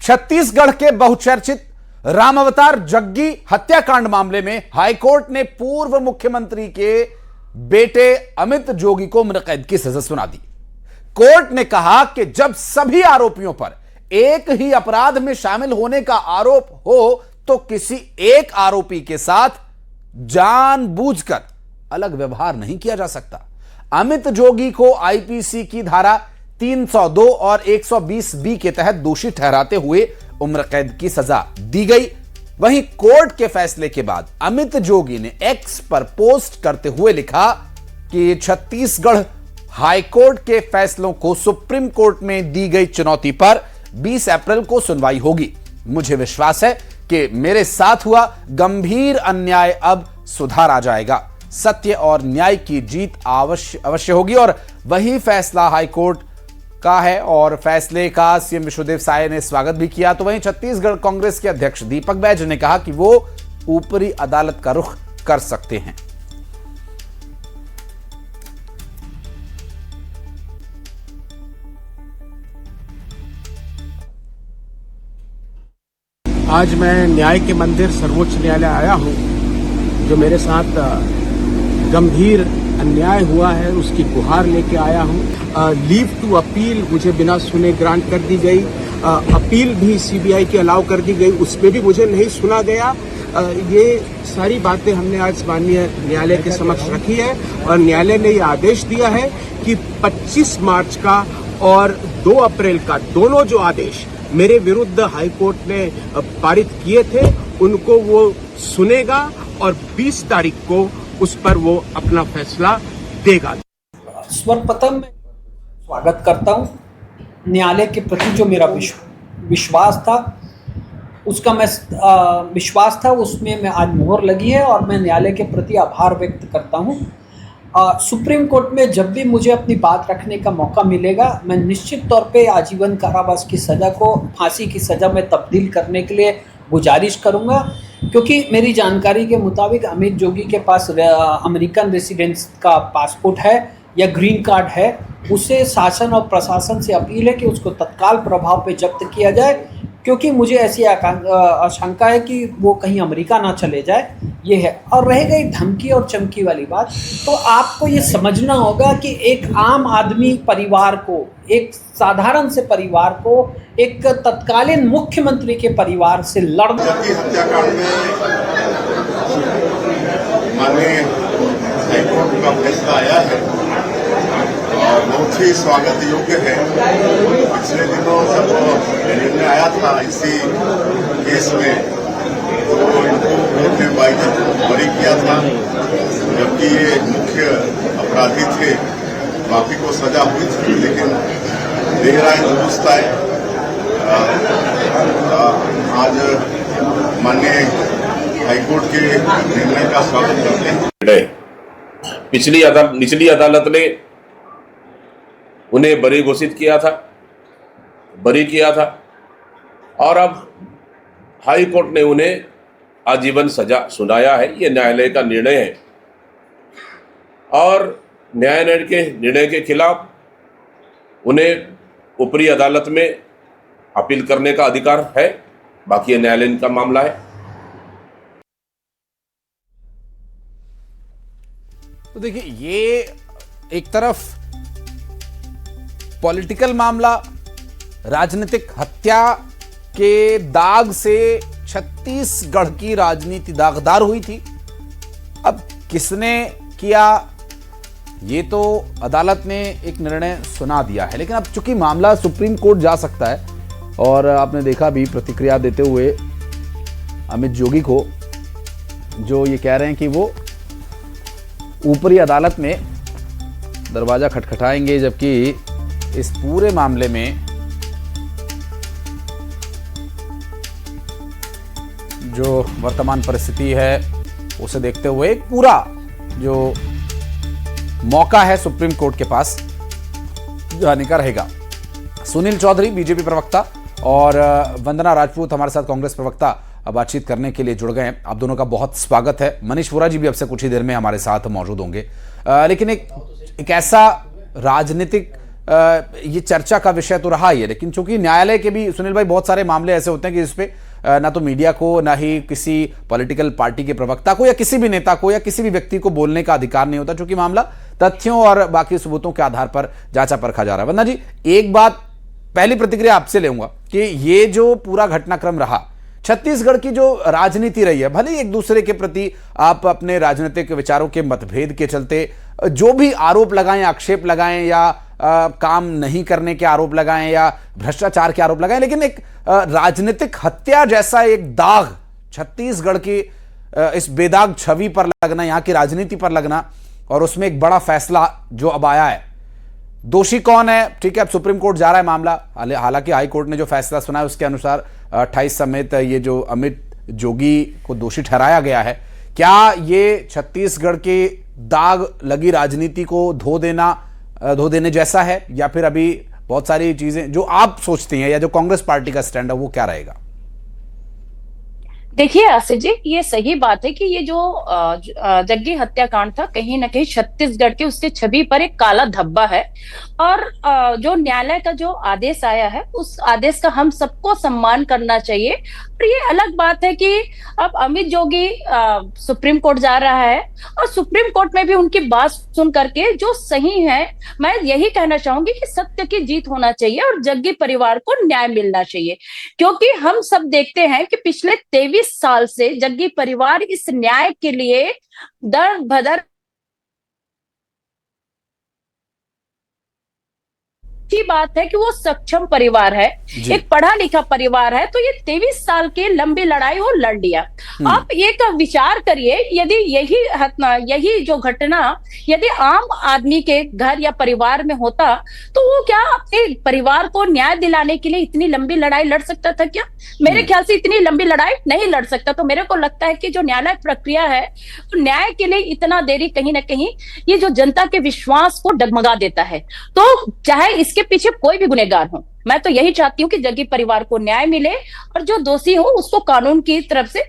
छत्तीसगढ़ के बहुचर्चित राम अवतार जग्गी हत्याकांड मामले में हाईकोर्ट ने पूर्व मुख्यमंत्री के बेटे अमित जोगी को उम्र कैद की सजा सुना दी। कोर्ट ने कहा कि जब सभी आरोपियों पर एक ही अपराध में शामिल होने का आरोप हो तो किसी एक आरोपी के साथ जानबूझकर अलग व्यवहार नहीं किया जा सकता। अमित जोगी को आईपीसी की धारा 302 और 120 बी के तहत दोषी ठहराते हुए उम्र कैद की सजा दी गई। वहीं कोर्ट के फैसले के बाद अमित जोगी ने एक्स पर पोस्ट करते हुए लिखा कि छत्तीसगढ़ हाईकोर्ट के फैसलों को सुप्रीम कोर्ट में दी गई चुनौती पर 20 अप्रैल को सुनवाई होगी। मुझे विश्वास है कि मेरे साथ हुआ गंभीर अन्याय अब सुधार आ जाएगा। सत्य और न्याय की जीत अवश्य होगी और वही फैसला हाईकोर्ट का है और फैसले का सीएम विष्णुदेव साय ने स्वागत भी किया। तो वहीं छत्तीसगढ़ कांग्रेस के अध्यक्ष दीपक बैज ने कहा कि वो ऊपरी अदालत का रुख कर सकते हैं। आज मैं न्याय के मंदिर सर्वोच्च न्यायालय आया हूं। जो मेरे साथ गंभीर अन्याय हुआ है उसकी गुहार लेके आया हूं। लीव टू अपील मुझे बिना सुने ग्रांट कर दी गई। अपील भी सीबीआई की अलाउ कर दी गई, उसमें भी मुझे नहीं सुना गया। ये सारी बातें हमने आज माननीय न्यायालय के समक्ष रखी है और न्यायालय ने ये आदेश दिया है कि 25 मार्च का और 2 अप्रैल का दोनों जो आदेश मेरे विरुद्ध हाईकोर्ट ने पारित किए थे उनको वो सुनेगा और 20 तारीख को उस पर वो अपना फैसला देगा। सर्वप्रथम मैं स्वागत करता हूं। न्यायालय के प्रति जो मेरा विश्वास था उसमें मैं आज मोहर लगी है और मैं न्यायालय के प्रति आभार व्यक्त करता हूं। सुप्रीम कोर्ट में जब भी मुझे अपनी बात रखने का मौका मिलेगा मैं निश्चित तौर पे आजीवन कारावास की सज़ा को फांसी की सज़ा में तब्दील करने के लिए गुजारिश करूंगा, क्योंकि मेरी जानकारी के मुताबिक अमित जोगी के पास अमेरिकन रेसिडेंस का पासपोर्ट है या ग्रीन कार्ड है। उसे शासन और प्रशासन से अपील है कि उसको तत्काल प्रभाव पे जब्त किया जाए, क्योंकि मुझे ऐसी आशंका है कि वो कहीं अमेरिका ना चले जाए, ये है। और रह गई धमकी और चमकी वाली बात, तो आपको ये समझना होगा कि एक आम आदमी परिवार को, एक साधारण से परिवार को एक तत्कालीन मुख्यमंत्री के परिवार से लड़ना। हत्याकांड में माननीय हाईकोर्ट का फैसला आया है और बहुत ही स्वागत योग्य है। पिछले दिनों जब निर्णय आया था इसी केस में तो इनको कोर्ट ने बाइज्जत बरी किया था, जबकि ये मुख्य अपराधी थे। बाकी को सजा हुई थी, लेकिन देर आए दुरुस्त आए। आज माननीय हाईकोर्ट के निर्णय का स्वागत करते हैं। निचली अदालत ने उन्हें बरी घोषित किया था और अब हाई कोर्ट ने उन्हें आजीवन सजा सुनाया है। ये न्यायालय का निर्णय है और न्यायालय के निर्णय के खिलाफ उन्हें ऊपरी अदालत में अपील करने का अधिकार है। बाकी ये न्यायालय का मामला है। तो देखिए, ये एक तरफ पॉलिटिकल मामला, राजनीतिक हत्या के दाग से छत्तीसगढ़ की राजनीति दागदार हुई थी। अब किसने किया, ये तो अदालत ने एक निर्णय सुना दिया है, लेकिन अब चूंकि मामला सुप्रीम कोर्ट जा सकता है और आपने देखा भी प्रतिक्रिया देते हुए अमित जोगी को, जो ये कह रहे हैं कि वो ऊपरी अदालत में दरवाजा खटखटाएंगे, जबकि इस पूरे मामले में जो वर्तमान परिस्थिति है उसे देखते हुए एक पूरा जो मौका है सुप्रीम कोर्ट के पास जाने का रहेगा। सुनील चौधरी बीजेपी प्रवक्ता और वंदना राजपूत हमारे साथ कांग्रेस प्रवक्ता बातचीत करने के लिए जुड़ गए हैं। आप दोनों का बहुत स्वागत है। मनीष वोरा जी भी अब से कुछ ही देर में हमारे साथ मौजूद होंगे। लेकिन एक ऐसा राजनीतिक ये चर्चा का विषय तो रहा ही है, लेकिन चूंकि न्यायालय के भी सुनील भाई बहुत सारे मामले ऐसे होते हैं कि इस पे ना तो मीडिया को, ना ही किसी पॉलिटिकल पार्टी के प्रवक्ता को या किसी भी नेता को या किसी भी व्यक्ति को बोलने का अधिकार नहीं होता, क्योंकि मामला तथ्यों और बाकी सबूतों के आधार पर जांचा परखा जा रहा है। वंदना जी, एक बात पहली प्रतिक्रिया आपसे लेऊंगा कि ये जो पूरा घटनाक्रम रहा, छत्तीसगढ़ की जो राजनीति रही है, भले ही एक दूसरे के प्रति आप अपने राजनीतिक विचारों के मतभेद के चलते जो भी आरोप लगाएं, आक्षेप लगाएं या काम नहीं करने के आरोप लगाएं या भ्रष्टाचार के आरोप लगाएं, लेकिन एक राजनीतिक हत्या जैसा एक दाग छत्तीसगढ़ की इस बेदाग छवि पर लगना, यहां की राजनीति पर लगना, और उसमें एक बड़ा फैसला जो अब आया है, दोषी कौन है, ठीक है, अब सुप्रीम कोर्ट जा रहा है मामला, हालांकि हाई कोर्ट ने जो फैसला सुना है उसके अनुसार 28 समेत ये जो अमित जोगी को दोषी ठहराया गया है। क्या ये छत्तीसगढ़ के दाग लगी राजनीति को धो देने जैसा है, या फिर अभी बहुत सारी चीजें जो आप सोचती हैं या जो कांग्रेस पार्टी का स्टैंड है वो क्या रहेगा? देखिए आसिफ जी, ये सही बात है कि ये जो जग्गी हत्याकांड था, कहीं ना कहीं छत्तीसगढ़ के उसके छवि पर एक काला धब्बा है। और जो न्यायालय का जो आदेश आया है, उस आदेश का हम सबको सम्मान करना चाहिए। और ये अलग बात है कि अब अमित जोगी सुप्रीम कोर्ट जा रहा है, और सुप्रीम कोर्ट में भी उनकी बात सुन करके जो सही है, मैं यही कहना चाहूंगी कि सत्य की जीत होना चाहिए और जग्गी परिवार को न्याय मिलना चाहिए। क्योंकि हम सब देखते हैं कि पिछले 23 साल से जग्गी परिवार इस न्याय के लिए दर भदर की बात है कि वो सक्षम परिवार है, एक पढ़ा लिखा परिवार है, तो ये 23 साल की लंबी लड़ाई वो लड़ लिया। आप एक विचार करिए, यदि यही जो घटना यदि आम आदमी के घर या परिवार में होता, तो वो क्या अपने परिवार को न्याय दिलाने के लिए इतनी लंबी लड़ाई लड़ सकता था क्या? मेरे ख्याल से इतनी लंबी लड़ाई नहीं लड़ सकता। तो मेरे को लगता है कि जो न्यायालय प्रक्रिया है, तो न्याय के लिए इतना देरी कहीं ना कहीं ये जो जनता के विश्वास को डगमगा देता है। तो चाहे इसके पीछे कोई भी गुनहगार हो, मैं तो यही चाहती हूँ कि जग्गी परिवार को न्याय मिले और जो दोषी हो उसको कानून की तरफ से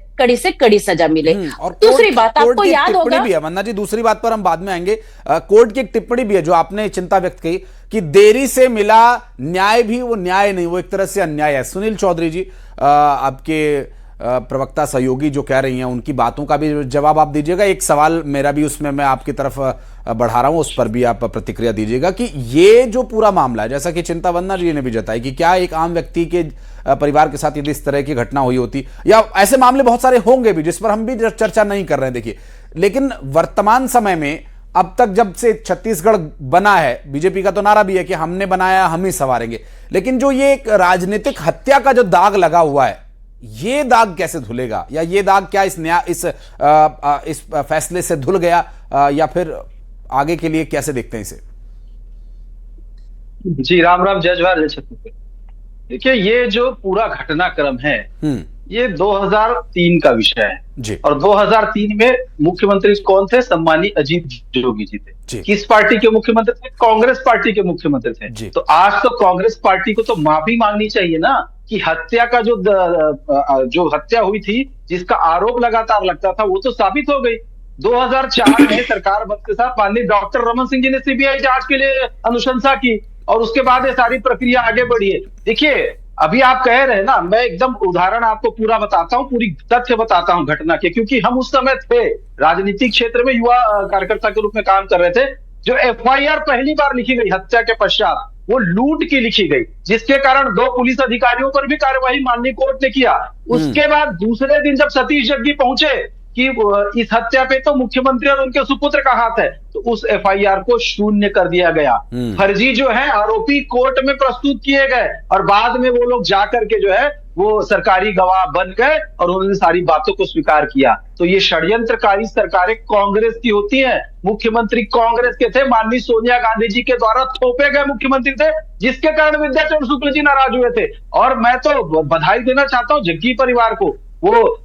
कड़ी सजा मिले। और दूसरी बात आपको याद होगा भी है वंदना जी, दूसरी बात पर हम बाद में आएंगे। कोर्ट की एक टिप्पणी भी है जो आपने चिंता व्यक्त की कि देरी से मिला न्याय भी वो न्याय नहीं, वो एक तरह से अन्याय है। सुनील चौधरी जी, आपके प्रवक्ता सहयोगी जो कह रही हैं, उनकी बातों का भी जवाब आप दीजिएगा। एक सवाल मेरा भी उसमें मैं आपकी तरफ बढ़ा रहा हूं, उस पर भी आप प्रतिक्रिया दीजिएगा कि ये जो पूरा मामला है, जैसा कि चिंता वंदना जी ने भी जताई कि क्या एक आम व्यक्ति के परिवार के साथ यदि इस तरह की घटना हुई होती, या ऐसे मामले बहुत सारे होंगे भी जिस पर हम भी चर्चा नहीं कर रहे हैं, देखिए, लेकिन वर्तमान समय में अब तक जब से छत्तीसगढ़ बना है, बीजेपी का तो नारा भी है कि हमने बनाया हम ही संवारेंगे, लेकिन जो ये एक राजनीतिक हत्या का जो दाग लगा हुआ है, ये दाग कैसे धुलेगा, या ये दाग क्या इस फैसले से धुल गया, या फिर आगे के लिए कैसे देखते हैं इसे? जी राम राम, जय जवाहर जय छत्तीसगढ़। देखिए, ये जो पूरा घटनाक्रम है ये 2003 का विषय है जी। और 2003 में मुख्यमंत्री कौन थे? सम्मानीय अजीत जोगी जी थे। किस पार्टी के मुख्यमंत्री थे? कांग्रेस पार्टी के मुख्यमंत्री थे। तो आज तो कांग्रेस पार्टी को तो माफी मांगनी चाहिए ना कि हत्या का जो हत्या हुई थी, जिसका आरोप लगातार लगता था, वो तो साबित हो गई। 2004 में सरकार बद के साथ माननीय डॉक्टर रमन सिंह जी ने सीबीआई जांच के लिए अनुशंसा की और उसके बाद ये सारी प्रक्रिया आगे बढ़ी है। देखिए, अभी आप कह रहे हैं ना, मैं एकदम उदाहरण आपको पूरा बताता हूँ, पूरी तथ्य बताता हूँ घटना के, क्योंकि हम उस समय थे राजनीतिक क्षेत्र में, युवा कार्यकर्ता के रूप में काम कर रहे थे। जो एफआईआर पहली बार लिखी गई हत्या के पश्चात, वो लूट की लिखी गई, जिसके कारण 2 पुलिस अधिकारियों पर भी कार्रवाई माननीय कोर्ट ने किया। उसके बाद दूसरे दिन जब सतीश जग्गी पहुंचे कि इस हत्या पे तो मुख्यमंत्री और उनके सुपुत्र का हाथ है, तो उस एफआईआर को शून्य कर दिया गया। फर्जी जो है आरोपी कोर्ट में प्रस्तुत किए गए और बाद में वो लोग जाकर के जो है वो सरकारी गवाह बन गए और उन्होंने सारी बातों को स्वीकार किया। तो ये षड्यंत्रकारी सरकारें कांग्रेस की होती हैं। मुख्यमंत्री कांग्रेस के थे, माननीय सोनिया गांधी जी के द्वारा थोपे गए मुख्यमंत्री थे, जिसके कारण विद्याचरण शुक्ल जी नाराज हुए थे। और मैं तो बधाई देना चाहता हूँ जग्गी परिवार को, वो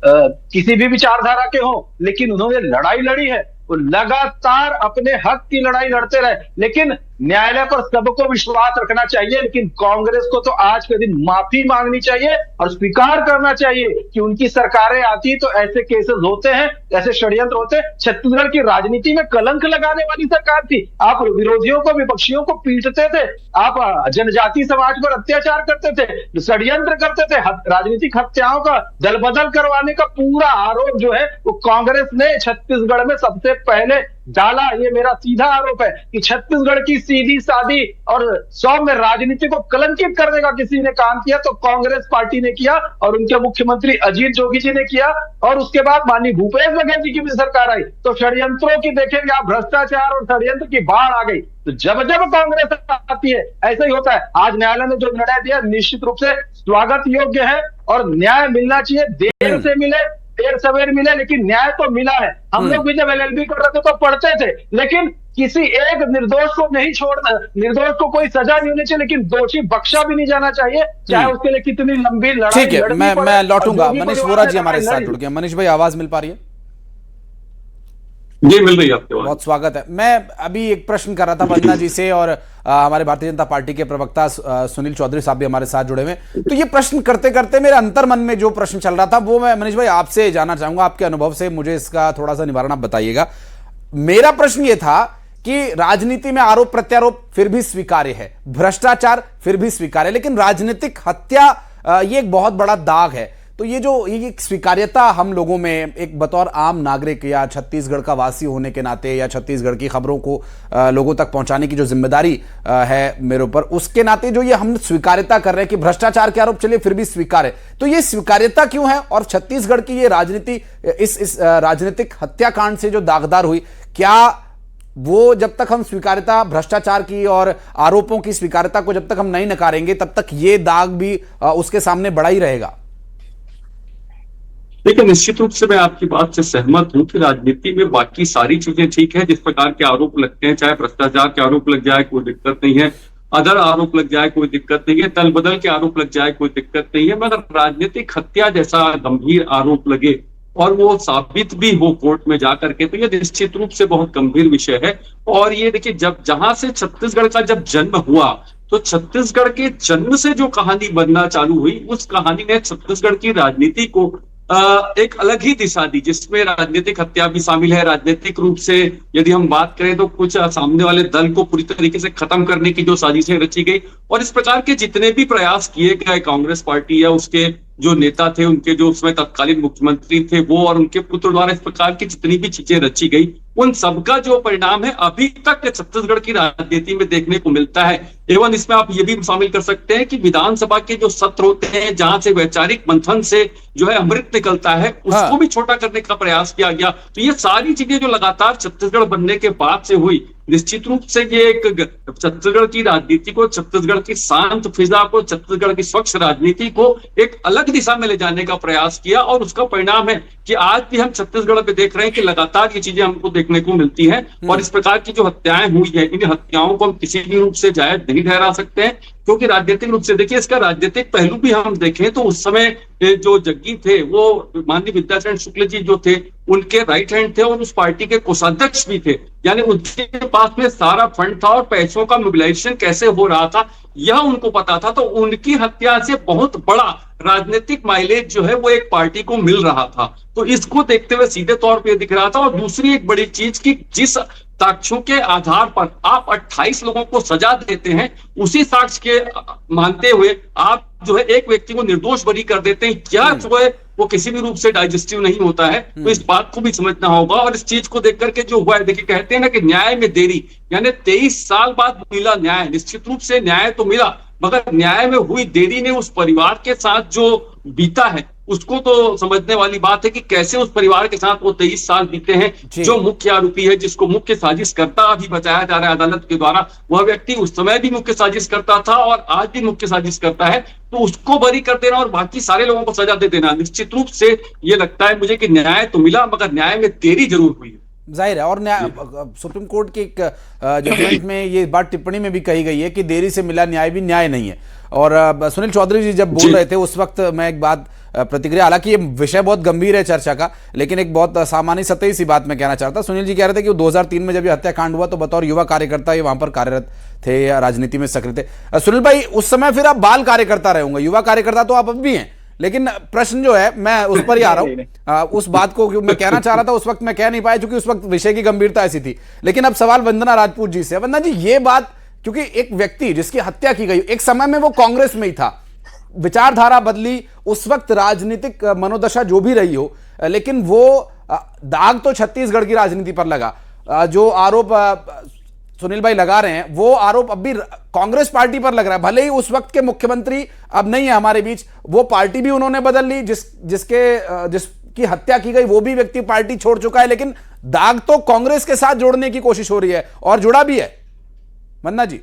किसी भी विचारधारा के हो, लेकिन उन्होंने लड़ाई लड़ी है, वो लगातार अपने हक की लड़ाई लड़ते रहे। लेकिन न्यायालय पर सबको विश्वास रखना चाहिए, लेकिन कांग्रेस को तो आज के दिन माफी मांगनी चाहिए और स्वीकार करना चाहिए कि उनकी सरकारें आती तो ऐसे केसेस होते हैं, ऐसे षड्यंत्र होते हैं। छत्तीसगढ़ की राजनीति में कलंक लगाने वाली सरकार थी। आप विरोधियों को, विपक्षियों को पीटते थे, आप जनजाति समाज पर अत्याचार करते थे, षड्यंत्र करते थे, राजनीतिक हत्याओं का दल बदल करवाने का पूरा आरोप जो है वो कांग्रेस ने छत्तीसगढ़ में सबसे पहले डाला। ये मेरा सीधा आरोप है कि छत्तीसगढ़ की सीधी सादी और सौम्य राजनीति को कलंकित करने का किसी ने काम किया तो कांग्रेस पार्टी ने किया और उनके मुख्यमंत्री अजीत जोगी जी ने किया, और उसके बाद माननीय भूपेश बघेल जी की भी सरकार आई तो षड्यंत्रों की देखेंगे आप, भ्रष्टाचार और षड्यंत्र की बाढ़ आ गई। तो जब जब कांग्रेस आती है ऐसा ही होता है। आज न्यायालय ने जो निर्णय दिया निश्चित रूप से स्वागत योग्य है और न्याय मिलना चाहिए, देर से मिले देर सवेर मिले, लेकिन न्याय तो मिला है। हम लोग भी जब एलएलबी कर रहे थे तो पढ़ते थे, लेकिन किसी एक निर्दोष को नहीं छोड़ना, निर्दोष को कोई सजा नहीं होनी चाहिए, लेकिन दोषी बख्शा भी नहीं जाना चाहिए, चाहे उसके लिए कितनी लंबी लड़ाई। ठीक है, मैं लौटूंगा। मनीष वोरा जी हमारे साथ जुड़ गए। मनीष भाई, आवाज मिल पा रही है? जी मिल रही है आपके पास। बहुत स्वागत है। मैं अभी एक प्रश्न कर रहा था वंदना जी से, और हमारे भारतीय जनता पार्टी के प्रवक्ता सुनील चौधरी साहब भी हमारे साथ जुड़े हुए। तो ये प्रश्न करते करते मेरे अंतर मन में जो प्रश्न चल रहा था वो मैं मनीष भाई आपसे जानना चाहूंगा, आपके अनुभव से मुझे इसका थोड़ा सा निवारण आप बताइएगा। मेरा प्रश्न ये था कि राजनीति में आरोप प्रत्यारोप फिर भी स्वीकार्य है, भ्रष्टाचार फिर भी स्वीकार्य है, लेकिन राजनीतिक हत्या ये एक बहुत बड़ा दाग है। तो ये जो ये स्वीकार्यता हम लोगों में एक बतौर आम नागरिक या छत्तीसगढ़ का वासी होने के नाते या छत्तीसगढ़ की खबरों को लोगों तक पहुंचाने की जो जिम्मेदारी है मेरे ऊपर, उसके नाते जो ये हम स्वीकार्यता कर रहे हैं कि भ्रष्टाचार के आरोप चलिए फिर भी स्वीकार है, तो ये स्वीकार्यता क्यों है? और छत्तीसगढ़ की ये राजनीति इस राजनीतिक हत्याकांड से जो दागदार हुई, क्या वो जब तक हम स्वीकार्यता भ्रष्टाचार की और आरोपों की स्वीकार्यता को जब तक हम नहीं नकारेंगे तब तक ये दाग भी उसके सामने बड़ा ही रहेगा? देखिए, निश्चित रूप से मैं आपकी बात से सहमत हूं कि राजनीति में बाकी सारी चीजें ठीक है, जिस प्रकार के आरोप लगते हैं, चाहे भ्रष्टाचार के आरोप लग जाए कोई दिक्कत नहीं है, अदर आरोप लग जाए कोई दिक्कत नहीं है, दल बदल के आरोप लग जाए कोई दिक्कत नहीं है, मगर राजनीतिक हत्या जैसा गंभीर आरोप लगे और वो साबित भी हो कोर्ट में जाकर के, तो ये निश्चित रूप से बहुत गंभीर विषय है। और ये देखिए, जब जहां से छत्तीसगढ़ का जब जन्म हुआ तो छत्तीसगढ़ के जन्म से जो कहानी बनना चालू हुई, उस कहानी ने छत्तीसगढ़ की राजनीति को एक अलग ही दिशा दी, जिसमें राजनीतिक हत्या भी शामिल है। राजनीतिक रूप से यदि हम बात करें तो कुछ सामने वाले दल को पूरी तरीके से खत्म करने की जो साजिशें रची गई, और इस प्रकार के जितने भी प्रयास किए गए कांग्रेस पार्टी या उसके जो नेता थे, उनके जो उसमें तत्कालीन मुख्यमंत्री थे वो और उनके पुत्र द्वारा इस प्रकार की जितनी भी चीजें रची गई, उन सबका जो परिणाम है अभी तक छत्तीसगढ़ की राजनीति में देखने को मिलता है। एवं इसमें आप ये भी शामिल कर सकते हैं कि विधानसभा के जो सत्र होते हैं, जहां से वैचारिक मंथन से जो है अमृत निकलता है, उसको भी छोटा करने का प्रयास किया गया। तो ये सारी चीजें जो लगातार छत्तीसगढ़ बनने के बाद से हुई, निश्चित रूप से ये एक छत्तीसगढ़ की राजनीति को, छत्तीसगढ़ की शांत फिजा को, छत्तीसगढ़ की स्वच्छ राजनीति को एक अलग दिशा में ले जाने का प्रयास किया, और उसका परिणाम है कि आज भी हम छत्तीसगढ़ में देख रहे हैं कि लगातार ये चीजें हमको देखने को मिलती हैं। और इस प्रकार की जो हत्याएं हुई है, इन हत्याओं को हम किसी भी रूप से जायज नहीं ठहरा सकते हैं, क्योंकि राजनीतिक रूप से देखिए, इसका राजनीतिक पहलू भी हम देखें तो उस समय जो जग्गी थे वो माननीय विद्याचरण शुक्ल जी जो थे उनके राइट हैंड थे और उस पार्टी के कोषाध्यक्ष भी थे, यानी उनके पास में सारा फंड था और पैसों का मोबिलाइजेशन कैसे हो रहा था यह उनको पता था। तो उनकी हत्या से बहुत बड़ा राजनीतिक माइलेज जो है वो एक पार्टी को मिल रहा था। तो इसको देखते हुए सीधे तौर पे दिख रहा था। और दूसरी एक बड़ी चीज की, जिस साक्ष्यों के आधार पर आप 28 लोगों को सजा देते हैं, उसी साक्ष्य के मानते हुए आप जो है एक व्यक्ति को निर्दोष बरी कर देते हैं, क्या जो है वो किसी भी रूप से डाइजेस्टिव नहीं होता है। तो इस बात को भी समझना होगा। और इस चीज को देख करके जो हुआ है, देखिए कहते हैं ना कि न्याय में देरी, यानी 23 साल बाद मिला न्याय। निश्चित रूप से न्याय तो मिला, मगर न्याय में हुई देरी ने उस परिवार के साथ जो बीता है उसको तो समझने वाली बात है कि कैसे उस परिवार के साथ वो 23 साल बीते हैं। जो मुख्य आरोपी है, जिसको मुख्य साजिश करता अभी बताया जा रहा है अदालत के द्वारा, वह व्यक्ति उस समय भी मुख्य साजिश करता था और आज भी मुख्य साजिश करता है। तो उसको बरी कर देना और बाकी सारे लोगों को सजा दे देना, निश्चित रूप से ये लगता है मुझे कि न्याय तो मिला, मगर न्याय में देरी जरूर हुई है। जाहिर है। और सुप्रीम कोर्ट के एक जजमेंट में ये बात टिप्पणी में भी कही गई है कि देरी से मिला न्याय भी न्याय नहीं है। और सुनील चौधरी जी जब बोल रहे थे उस वक्त मैं एक बात प्रतिक्रिया, हालांकि ये विषय बहुत गंभीर है चर्चा का, लेकिन एक बहुत सामान्य सतही सी बात मैं कहना चाहता। सुनील जी कह रहे थे कि 2003 में जब ये हत्याकांड हुआ तो बतौर युवा कार्यकर्ता ये वहां पर कार्यरत थे या राजनीति में सक्रिय थे। सुनील भाई उस समय फिर आप बाल कार्यकर्ता रहे होंगे, युवा कार्यकर्ता तो आप अब भी हैं, लेकिन प्रश्न जो है मैं उस पर ही आ रहा हूं, उस बात को मैं कहना चाह रहा था, उस वक्त मैं कह नहीं पाया क्योंकि उस वक्त विषय की गंभीरता ऐसी थी। लेकिन अब सवाल वंदना राजपूत जी से। वंदना जी ये बात, क्योंकि एक व्यक्ति जिसकी हत्या की गई, एक समय में वो कांग्रेस में ही था, विचारधारा बदली, उस वक्त राजनीतिक मनोदशा जो भी रही हो, लेकिन वो दाग तो छत्तीसगढ़ की राजनीति पर लगा। जो आरोप सुनील भाई लगा रहे हैं वो आरोप अब भी कांग्रेस पार्टी पर लग रहा है। भले ही उस वक्त के मुख्यमंत्री अब नहीं है हमारे बीच, वो पार्टी भी उन्होंने बदल ली, जिसकी हत्या की गई वो भी व्यक्ति पार्टी छोड़ चुका है, लेकिन दाग तो कांग्रेस के साथ जोड़ने की कोशिश हो रही है और जुड़ा भी है। वंदना जी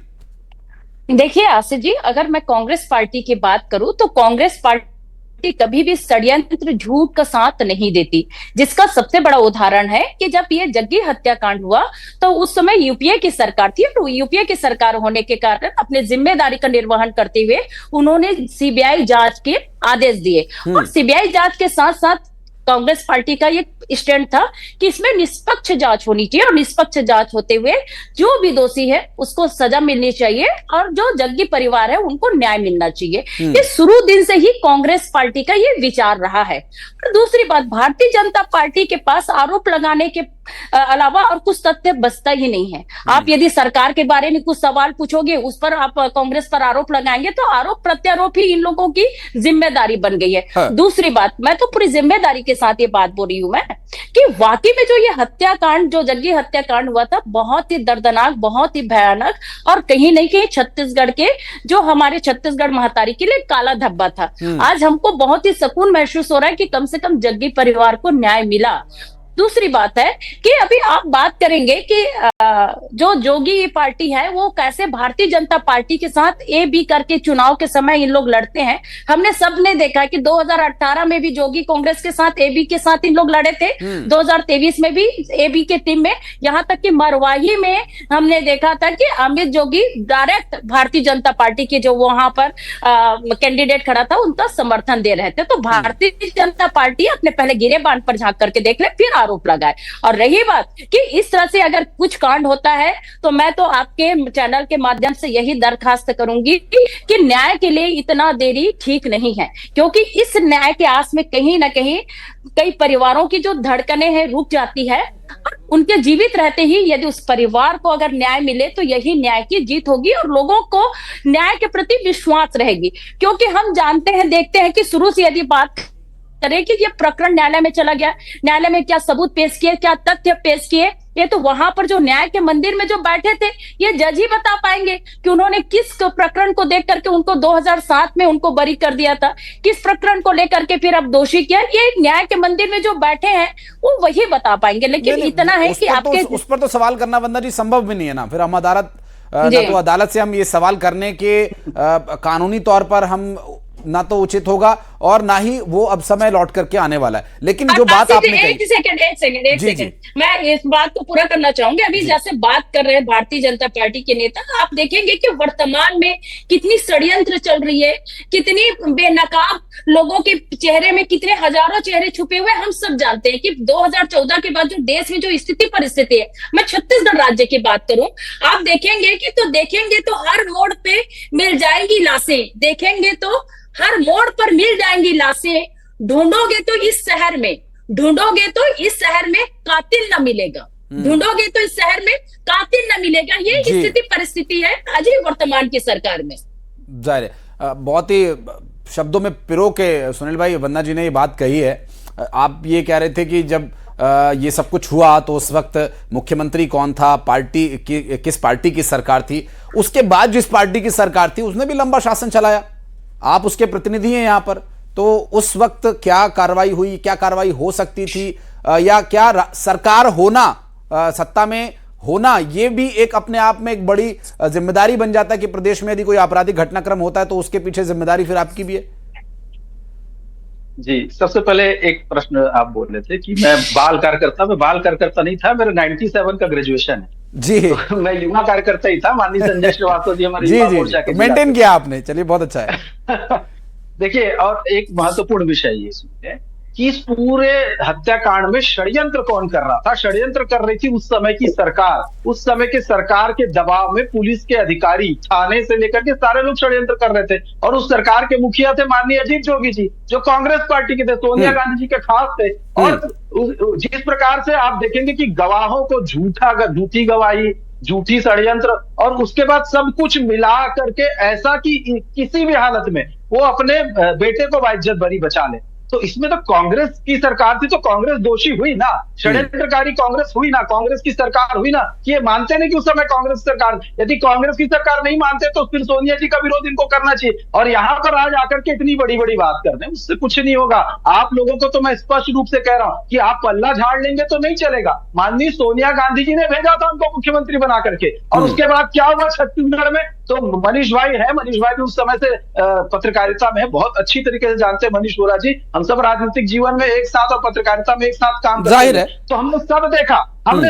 देखिए आसिफ जी, अगर मैं कांग्रेस पार्टी की बात करूं तो कांग्रेस पार्टी कभी भी षड्यंत्र झूठ का साथ नहीं देती, जिसका सबसे बड़ा उदाहरण है कि जब ये जग्गी हत्याकांड हुआ तो उस समय यूपीए की सरकार थी और यूपीए की सरकार होने के कारण अपने जिम्मेदारी का निर्वहन करते हुए उन्होंने सीबीआई जांच के आदेश दिए और सीबीआई जांच के साथ साथ कांग्रेस पार्टी का ये स्टैंड था कि इसमें निष्पक्ष जांच होनी चाहिए और निष्पक्ष जांच होते हुए जो भी दोषी है उसको सजा मिलनी चाहिए और जो जग्गी परिवार है उनको न्याय मिलना चाहिए। ये शुरू दिन से ही कांग्रेस पार्टी का ये विचार रहा है। और दूसरी बात, भारतीय जनता पार्टी के पास आरोप लगाने के अलावा और कुछ तथ्य बचता ही नहीं है। आप यदि सरकार के बारे में कुछ सवाल पूछोगे, उस पर आप कांग्रेस पर आरोप लगाएंगे तो आरोप प्रत्यारोप ही इन लोगों की जिम्मेदारी बन गई है। दूसरी बात, मैं तो पूरी जिम्मेदारी के साथ ये बात बोल रही हूं मैं कि वाकई में जो ये हत्याकांड, जो जग्गी हत्याकांड हुआ था, बहुत ही दर्दनाक, बहुत ही भयानक और कहीं नहीं कहीं छत्तीसगढ़ के, जो हमारे छत्तीसगढ़ महतारी के लिए काला धब्बा था। आज हमको बहुत ही सुकून महसूस हो रहा है कि कम से कम जग्गी परिवार को न्याय मिला। दूसरी बात है कि अभी आप बात करेंगे कि जो जोगी पार्टी है वो कैसे भारतीय जनता पार्टी के साथ ए बी करके चुनाव के समय इन लोग लड़ते हैं। हमने सबने देखा कि 2018 में भी जोगी कांग्रेस के साथ ए बी के साथ इन लोग लड़े थे, 2023 में भी ए बी के टीम में, यहाँ तक कि मरवाही में हमने देखा था कि अमित जोगी डायरेक्ट भारतीय जनता पार्टी के जो वहां पर कैंडिडेट खड़ा था उनका समर्थन दे रहे थे। तो भारतीय जनता पार्टी अपने पहले गिरेबान पर झांक करके देख ले, फिर आरोप लगाए। और रही बात कि इस तरह से अगर कुछ कांड होता है तो मैं तो आपके चैनल के माध्यम से यही दरखास्त करूंगी कि न्याय के लिए इतना देरी ठीक नहीं है, क्योंकि इस न्याय के आस में कहीं ना कहीं कई परिवारों की जो धड़कनें हैं रुक जाती है। उनके जीवित रहते ही यदि उस परिवार को अगर न्याय मिले तो यही न्याय की जीत होगी और लोगों को न्याय के प्रति विश्वास रहेगी। क्योंकि हम जानते हैं, देखते हैं कि शुरू से यदि बात करें कि ये प्रकरण न्यायालय में चला गया, न्यायालय में क्या सबूत पेश किए, क्या तथ्य पेश किए, ये तो वहां पर जो न्याय के मंदिर में जो बैठे थे ये जज ही बता पाएंगे कि उन्होंने किस प्रकरण को देख करके उनको 2007 में उनको बरी कर दिया था, किस प्रकरण को लेकर के फिर अब दोषी किया। ये न्याय के मंदिर में जो बैठे हैं वो वही बता पाएंगे। लेकिन इतना है कि आपके उस पर तो सवाल करना वंदना जी संभव भी नहीं है ना। फिर हम अदालत, तो अदालत से हम ये सवाल करने के कानूनी तौर पर हम ना तो उचित होगा और ना ही वो अब समय लौट करके आने वाला है। लेकिन जो बात आपने कही, एक सेकंड मैं इस बात को पूरा करना चाहूंगी। अभी जैसे बात कर रहे हैं भारतीय जनता पार्टी के नेता, आप देखेंगे कि वर्तमान में कितनी षड्यंत्र चल रही है, कितनी बेनकाब लोगों के चेहरे में कितने हजारों चेहरे छुपे हुए। हम सब जानते हैं कि 2014 के बाद जो देश में जो स्थिति परिस्थिति है, मैं छत्तीसगढ़ राज्य की बात करूं, आप देखेंगे तो हर मोड़ पे मिल जाएंगी लाशें, देखेंगे तो हर मोड़ पर मिल जाएंगी लाशें। ढूंढोगे तो इस शहर में कातिल न मिलेगा, ढूंढोगे तो इस शहर में कातिल न मिलेगा। ये स्थिति परिस्थिति है आज ही वर्तमान की सरकार में। जाहिर है, बहुत ही शब्दों में पिरो के सुनील भाई वंदना जी ने ये बात कही है। आप ये कह रहे थे कि जब ये सब कुछ हुआ तो उस वक्त मुख्यमंत्री कौन था, पार्टी किस पार्टी की सरकार थी, उसके बाद जिस पार्टी की सरकार थी उसने भी लंबा शासन चलाया, आप उसके प्रतिनिधि हैं यहाँ पर। तो उस वक्त क्या कार्रवाई हुई, क्या कार्रवाई हो सकती थी, या क्या सरकार होना, सत्ता में होना, ये भी एक अपने आप में एक बड़ी जिम्मेदारी बन जाता है कि प्रदेश में यदि कोई आपराधिक घटनाक्रम होता है तो उसके पीछे जिम्मेदारी फिर आपकी भी है। जी, सबसे पहले एक प्रश्न आप बोल रहे थे कि मैं बाल कार्यकर्ता नहीं था। मेरा 97 का ग्रेजुएशन है। जी। तो मैं युवा कार्यकर्ता ही था, माननीय संजय श्रीवास्तव जी हमारे जी युवा जी मोर्चा के मेंटेन किया आपने, चलिए बहुत अच्छा है। देखिए, और एक महत्वपूर्ण विषय ये इसमें कि इस पूरे हत्याकांड में षड्यंत्र कौन कर रहा था? षड्यंत्र कर रही थी उस समय की सरकार। उस समय के सरकार के दबाव में पुलिस के अधिकारी, थाने से लेकर के सारे लोग षड्यंत्र कर रहे थे। और उस सरकार के मुखिया थे माननीय अजीत जोगी जी, जो कांग्रेस पार्टी के थे, सोनिया गांधी जी के खास थे। और जिस प्रकार से आप देखेंगे कि गवाहों को झूठी गवाही, झूठी षड्यंत्र, और उसके बाद सब कुछ मिला करके ऐसा कि किसी भी हालत में वो अपने बेटे को बाइज्जत बरी बचा ले। तो इसमें तो कांग्रेस की सरकार थी, तो कांग्रेस दोषी हुई ना, षड्यंत्रकारी कांग्रेस हुई ना, कांग्रेस की सरकार हुई ना। कि ये मानते नहीं कि उस समय कांग्रेस सरकार, यदि कांग्रेस की सरकार नहीं मानते तो फिर सोनिया जी का विरोध इनको करना चाहिए। और यहाँ पर आज आकर के इतनी बड़ी बड़ी बात कर रहे हैं, उससे कुछ नहीं होगा। आप लोगों को तो मैं स्पष्ट रूप से कह रहा हूं कि आप पल्ला झाड़ लेंगे तो नहीं चलेगा। माननीय सोनिया गांधी जी ने भेजा था उनको मुख्यमंत्री बना करके, और उसके बाद क्या हुआ छत्तीसगढ़ में? तो मनीष भाई भी उस समय से पत्रकारिता में बहुत अच्छी तरीके से जानते हैं। मनीष वोरा जी, हम सब राजनीतिक जीवन में एक साथ और पत्रकारिता में एक साथ काम करते हैं, तो हमने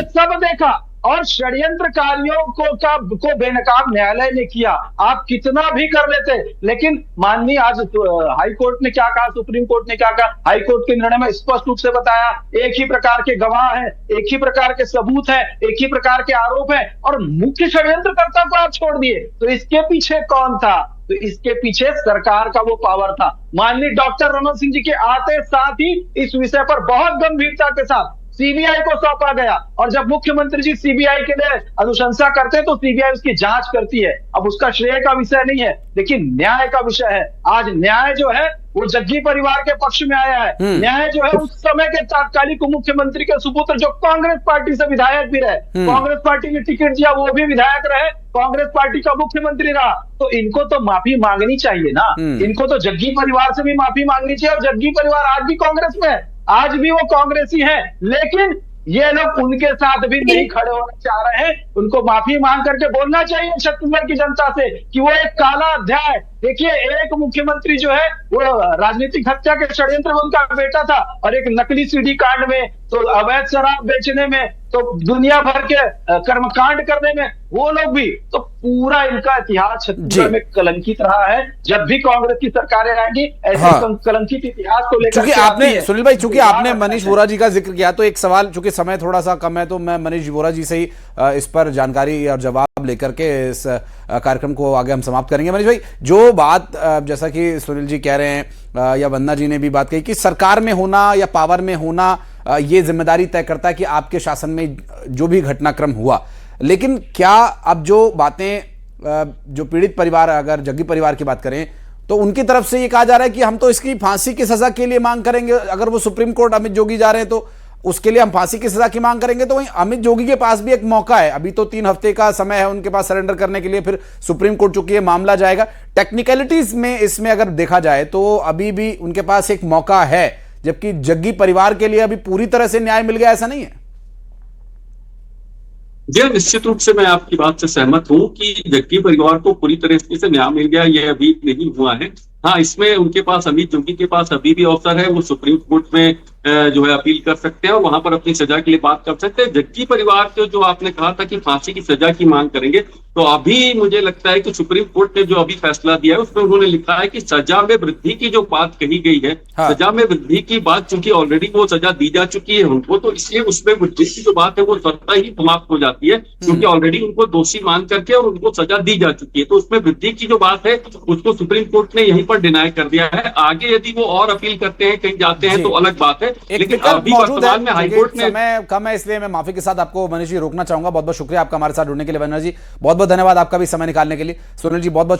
सब देखा। और षड्यंत्रकारियों को बेनकाब न्यायालय ने किया। आप कितना भी कर लेते, लेकिन माननीय आज हाई कोर्ट ने क्या कहा, सुप्रीम कोर्ट ने क्या कहा? हाई कोर्ट के निर्णय में स्पष्ट रूप से बताया, एक ही प्रकार के गवाह हैं, एक ही प्रकार के सबूत है, एक ही प्रकार के आरोप है, और मुख्य षड्यंत्रकर्ता को आप छोड़ दिए। तो इसके पीछे कौन था? तो इसके पीछे सरकार का वो पावर था। माननीय डॉक्टर रमन सिंह जी के आते साथ ही इस विषय पर बहुत गंभीरता के साथ सीबीआई को सौंपा गया। और जब मुख्यमंत्री जी सीबीआई के लिए अनुशंसा करते हैं तो सीबीआई उसकी जांच करती है। अब उसका श्रेय का विषय नहीं है, लेकिन न्याय का विषय है। आज न्याय जो है वो जग्गी परिवार के पक्ष में आया है। न्याय जो है उस समय के तात्कालिक मुख्यमंत्री के सुपुत्र, जो कांग्रेस पार्टी से विधायक भी रहे, कांग्रेस पार्टी ने टिकट दिया, वो भी विधायक रहे, कांग्रेस पार्टी का मुख्यमंत्री रहा। तो इनको तो माफी मांगनी चाहिए ना, इनको तो जग्गी परिवार से भी माफी मांगनी चाहिए। और जग्गी परिवार आज भी कांग्रेस में है, आज भी वो कांग्रेसी है, लेकिन ये लोग उनके साथ भी नहीं खड़े होना चाह रहे हैं। उनको माफी मांग करके बोलना चाहिए छत्तीसगढ़ की जनता से कि वो एक काला अध्याय। देखिए, एक मुख्यमंत्री जो है वो राजनीतिक हत्या के षड्यंत्र में उनका बेटा था, और एक नकली सीडी कांड में, तो अवैध शराब बेचने में, तो दुनिया भर के कर्मकांड करने में वो लोग भी। तो पूरा इनका इतिहास छत्तीसगढ़ में कलंकित रहा है। जब भी कांग्रेस की सरकारें आएंगी, ऐसे कलंकित इतिहास को लेकर चूंकि आपने, सुनील भाई, चूंकि आपने मनीष वोरा जी का जिक्र किया, तो एक सवाल, चूंकि समय थोड़ा सा कम है, तो मैं मनीष वोरा जी से ही इस पर जानकारी और जवाब लेकर के इस कार्यक्रम को आगे हम समाप्त करेंगे। मनीष भाई, जो बात जैसा कि सुनील जी कह रहे हैं या वंदना जी ने भी बात कही कि सरकार में होना या पावर में होना ये जिम्मेदारी तय करता है कि आपके शासन में जो भी घटनाक्रम हुआ, लेकिन क्या अब जो बातें, जो पीड़ित परिवार, अगर जग्गी परिवार की बात करें, तो उनकी तरफ से ये कहा जा रहा है कि हम तो इसकी फांसी की सजा के लिए मांग करेंगे। अगर वो सुप्रीम कोर्ट अमित जोगी जा रहे हैं तो उसके लिए हम फांसी की सजा की मांग करेंगे। तो वहीं अमित जोगी के पास भी एक मौका है, अभी तो 3 हफ्ते का समय है उनके पास सरेंडर करने के लिए, फिर सुप्रीम कोर्ट चूंकि ये मामला जाएगा। टेक्निकलिटीज में इसमें अगर देखा जाए तो अभी भी उनके पास एक मौका है, जबकि जग्गी परिवार के लिए अभी पूरी तरह से न्याय मिल गया, ऐसा नहीं है। जी, निश्चित रूप से मैं आपकी बात से सहमत हूं कि जग्गी परिवार को पूरी तरह से न्याय मिल गया, यह अभी नहीं हुआ है। हाँ, इसमें उनके पास, अमित जोगी के पास अभी भी अवसर है, वो सुप्रीम कोर्ट में जो है अपील कर सकते हैं और वहां पर अपनी सजा के लिए बात कर सकते हैं। जग्गी परिवार के जो आपने कहा था कि फांसी की सजा की मांग करेंगे, तो अभी मुझे लगता है कि सुप्रीम कोर्ट ने जो अभी फैसला दिया है उसमें उन्होंने लिखा है कि सजा में वृद्धि की जो बात कही गई है, हाँ। सजा में वृद्धि की बात चूंकि ऑलरेडी वो सजा दी जा चुकी है उनको, तो इसलिए उसमें वृद्धि की जो बात है वो स्वतः ही समाप्त हो जाती है, क्योंकि ऑलरेडी उनको दोषी मान करके और उनको सजा दी जा चुकी है। तो उसमें वृद्धि की जो बात है उसको सुप्रीम कोर्ट ने यहीं पर डिनाई कर दिया है। आगे यदि वो और अपील करते हैं, कहीं जाते हैं, तो अलग बात है, लेकिन अभी वर्तमान में हाईकोर्ट ने, समय कम है इसलिए मैं माफी के साथ आपको मनीष जी रोकना चाहूंगा। बहुत बहुत शुक्रिया आपका हमारे साथ जुड़ने के लिए। वंदना जी, बहुत बहुत धन्यवाद आपका भी समय निकालने के लिए। सुनील जी, बहुत बहुत